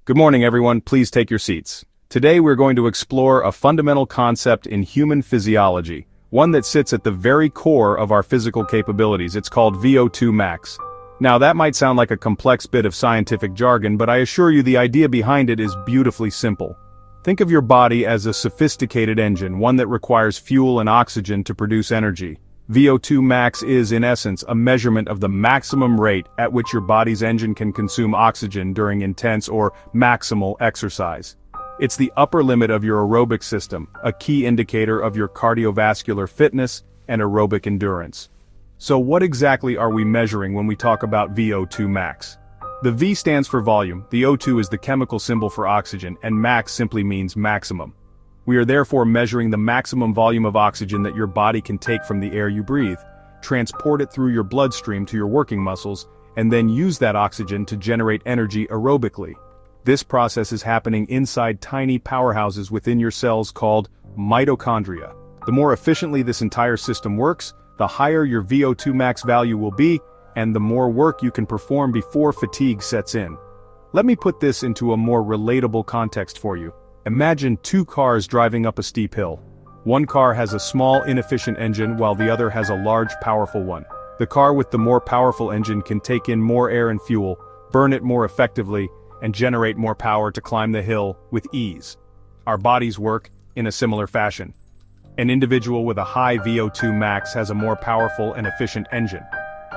Good morning, everyone. Please take your seats. Today we're going to explore a fundamental concept in human physiology, one that sits at the very core of our physical capabilities. It's called VO2 max. Now that might sound like a complex bit of scientific jargon, but I assure you the idea behind it is beautifully simple. Think of your body as a sophisticated engine, one that requires fuel and oxygen to produce energy. VO2 max is, in essence, a measurement of the maximum rate at which your body's engine can consume oxygen during intense or maximal exercise. It's the upper limit of your aerobic system, a key indicator of your cardiovascular fitness and aerobic endurance. So what exactly are we measuring when we talk about VO2 max? The V stands for volume, the O2 is the chemical symbol for oxygen, and max simply means maximum. We are therefore measuring the maximum volume of oxygen that your body can take from the air you breathe, transport it through your bloodstream to your working muscles, and then use that oxygen to generate energy aerobically. This process is happening inside tiny powerhouses within your cells called mitochondria. The more efficiently this entire system works, the higher your VO2 max value will be, and the more work you can perform before fatigue sets in. Let me put this into a more relatable context for you. Imagine two cars driving up a steep hill. One car has a small, inefficient engine while the other has a large, powerful one. The car with the more powerful engine can take in more air and fuel, burn it more effectively, and generate more power to climb the hill with ease. Our bodies work in a similar fashion. An individual with a high VO2 max has a more powerful and efficient engine.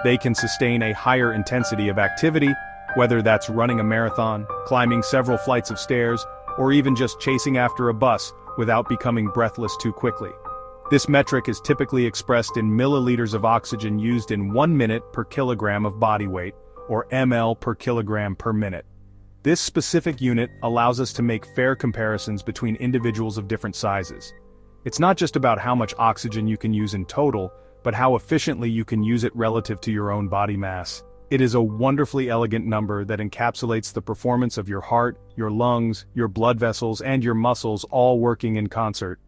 They can sustain a higher intensity of activity, whether that's running a marathon, climbing several flights of stairs, or even just chasing after a bus without becoming breathless too quickly. This metric is typically expressed in milliliters of oxygen used in 1 minute per kilogram of body weight, or ml per kilogram per minute. This specific unit allows us to make fair comparisons between individuals of different sizes. It's not just about how much oxygen you can use in total, but how efficiently you can use it relative to your own body mass. It is a wonderfully elegant number that encapsulates the performance of your heart, your lungs, your blood vessels, and your muscles all working in concert.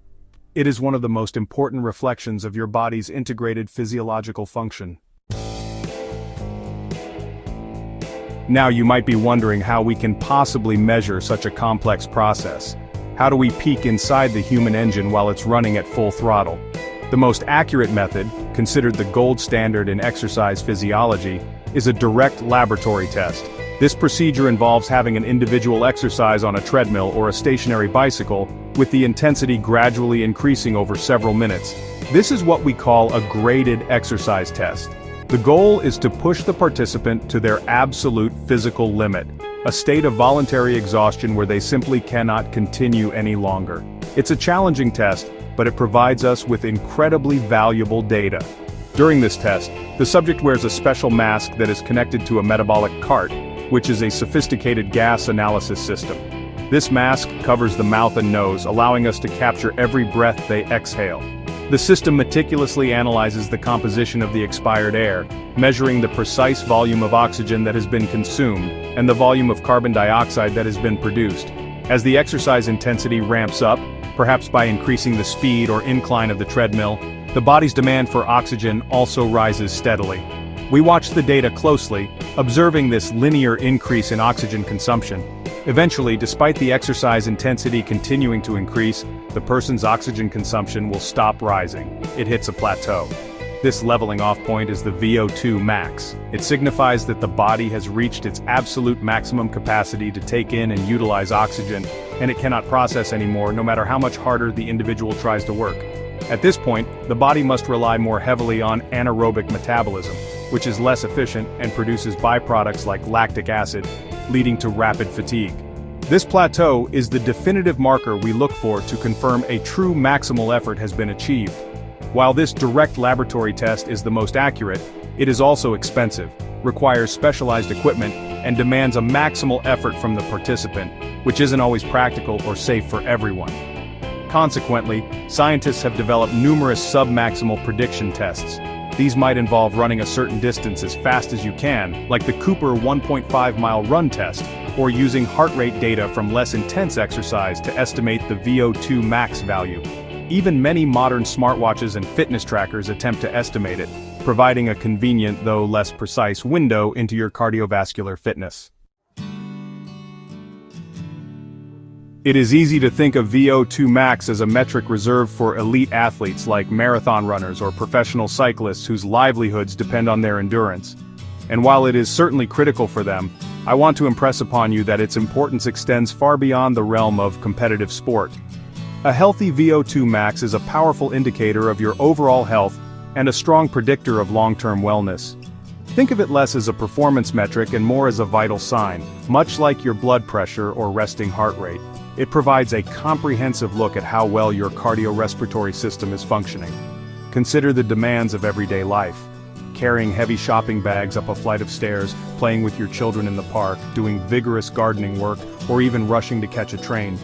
It is one of the most important reflections of your body's integrated physiological function. Now you might be wondering how we can possibly measure such a complex process. How do we peek inside the human engine while it's running at full throttle? The most accurate method, considered the gold standard in exercise physiology, is a direct laboratory test. This procedure involves having an individual exercise on a treadmill or a stationary bicycle, with the intensity gradually increasing over several minutes. This is what we call a graded exercise test. The goal is to push the participant to their absolute physical limit, a state of voluntary exhaustion where they simply cannot continue any longer. It's a challenging test, but it provides us with incredibly valuable data. During this test, the subject wears a special mask that is connected to a metabolic cart, which is a sophisticated gas analysis system. This mask covers the mouth and nose, allowing us to capture every breath they exhale. The system meticulously analyzes the composition of the expired air, measuring the precise volume of oxygen that has been consumed and the volume of carbon dioxide that has been produced. As the exercise intensity ramps up, perhaps by increasing the speed or incline of the treadmill, the body's demand for oxygen also rises steadily. We watch the data closely, observing this linear increase in oxygen consumption. Eventually, despite the exercise intensity continuing to increase, the person's oxygen consumption will stop rising. It hits a plateau. This leveling off point is the VO2 max. It signifies that the body has reached its absolute maximum capacity to take in and utilize oxygen, and it cannot process anymore no matter how much harder the individual tries to work. At this point, the body must rely more heavily on anaerobic metabolism, which is less efficient and produces byproducts like lactic acid, leading to rapid fatigue. This plateau is the definitive marker we look for to confirm a true maximal effort has been achieved. While this direct laboratory test is the most accurate, it is also expensive, requires specialized equipment, and demands a maximal effort from the participant, which isn't always practical or safe for everyone. Consequently, scientists have developed numerous sub-maximal prediction tests. These might involve running a certain distance as fast as you can, like the Cooper 1.5-mile run test, or using heart rate data from less intense exercise to estimate the VO2 max value. Even many modern smartwatches and fitness trackers attempt to estimate it, providing a convenient though less precise window into your cardiovascular fitness. It is easy to think of VO2 max as a metric reserved for elite athletes like marathon runners or professional cyclists whose livelihoods depend on their endurance. And while it is certainly critical for them, I want to impress upon you that its importance extends far beyond the realm of competitive sport. A healthy VO2 max is a powerful indicator of your overall health and a strong predictor of long-term wellness. Think of it less as a performance metric and more as a vital sign, much like your blood pressure or resting heart rate. It provides a comprehensive look at how well your cardiorespiratory system is functioning. Consider the demands of everyday life. Carrying heavy shopping bags up a flight of stairs, playing with your children in the park, doing vigorous gardening work, or even rushing to catch a train.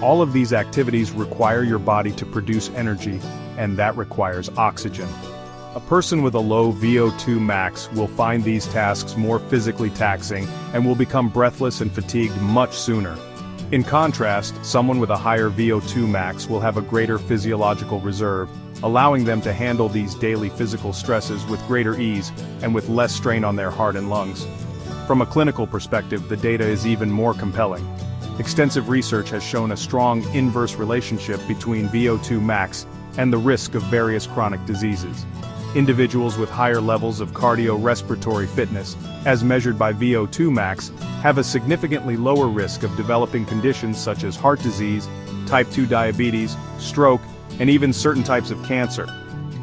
All of these activities require your body to produce energy, and that requires oxygen. A person with a low VO2 max will find these tasks more physically taxing and will become breathless and fatigued much sooner. In contrast, someone with a higher VO2 max will have a greater physiological reserve, allowing them to handle these daily physical stresses with greater ease and with less strain on their heart and lungs. From a clinical perspective, the data is even more compelling. Extensive research has shown a strong inverse relationship between VO2 max and the risk of various chronic diseases. Individuals with higher levels of cardiorespiratory fitness, as measured by VO2 max, have a significantly lower risk of developing conditions such as heart disease, type 2 diabetes, stroke, and even certain types of cancer.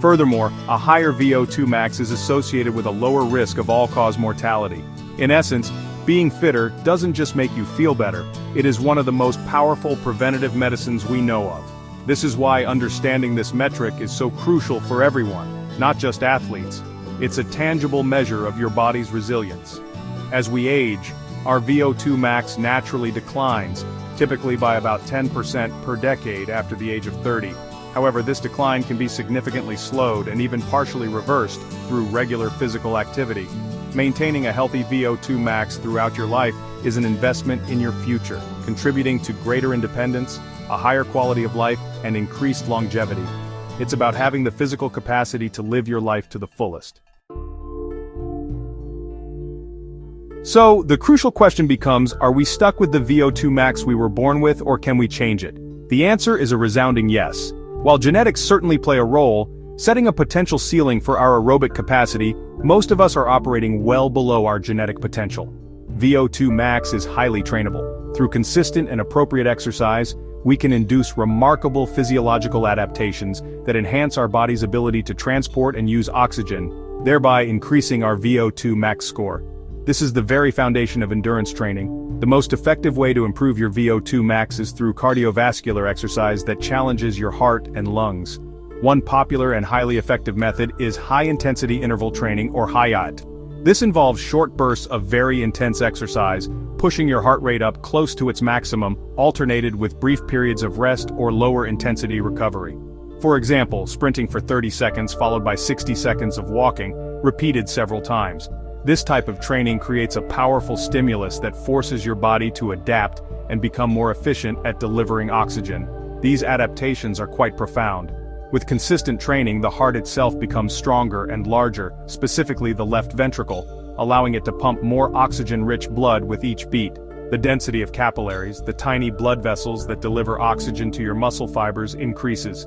Furthermore, a higher VO2 max is associated with a lower risk of all-cause mortality. In essence, being fitter doesn't just make you feel better, it is one of the most powerful preventative medicines we know of. This is why understanding this metric is so crucial for everyone, not just athletes. It's a tangible measure of your body's resilience. As we age, our VO2 max naturally declines, typically by about 10% per decade after the age of 30. However, this decline can be significantly slowed and even partially reversed through regular physical activity. Maintaining a healthy VO2 max throughout your life is an investment in your future, contributing to greater independence, a higher quality of life, and increased longevity. It's about having the physical capacity to live your life to the fullest. So, the crucial question becomes, are we stuck with the VO2 max we were born with, or can we change it? The answer is a resounding yes. While genetics certainly play a role, setting a potential ceiling for our aerobic capacity, most of us are operating well below our genetic potential. VO2 max is highly trainable. Through consistent and appropriate exercise, we can induce remarkable physiological adaptations that enhance our body's ability to transport and use oxygen, thereby increasing our VO2 max score. This is the very foundation of endurance training. The most effective way to improve your VO2 max is through cardiovascular exercise that challenges your heart and lungs. One popular and highly effective method is high-intensity interval training, or HIIT. This involves short bursts of very intense exercise, pushing your heart rate up close to its maximum, alternated with brief periods of rest or lower intensity recovery. For example, sprinting for 30 seconds followed by 60 seconds of walking, repeated several times. This type of training creates a powerful stimulus that forces your body to adapt and become more efficient at delivering oxygen. These adaptations are quite profound. With consistent training, the heart itself becomes stronger and larger, specifically the left ventricle, allowing it to pump more oxygen-rich blood with each beat. The density of capillaries, the tiny blood vessels that deliver oxygen to your muscle fibers, increases.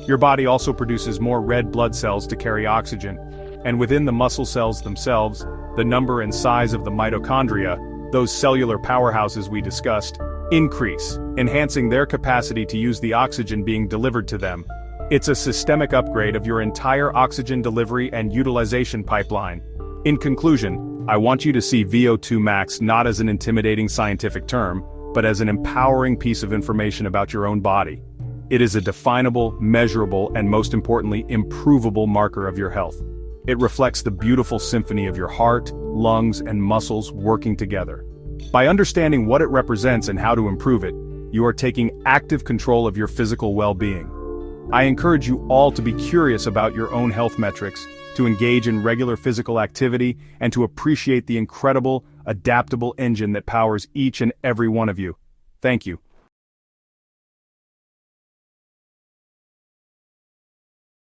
Your body also produces more red blood cells to carry oxygen, and within the muscle cells themselves, the number and size of the mitochondria, those cellular powerhouses we discussed, increase, enhancing their capacity to use the oxygen being delivered to them. It's a systemic upgrade of your entire oxygen delivery and utilization pipeline. In conclusion, I want you to see VO2 max not as an intimidating scientific term, but as an empowering piece of information about your own body. It is a definable, measurable, and most importantly, improvable marker of your health. It reflects the beautiful symphony of your heart, lungs, and muscles working together. By understanding what it represents and how to improve it, you are taking active control of your physical well-being. I encourage you all to be curious about your own health metrics, to engage in regular physical activity, and to appreciate the incredible, adaptable engine that powers each and every one of you. Thank you.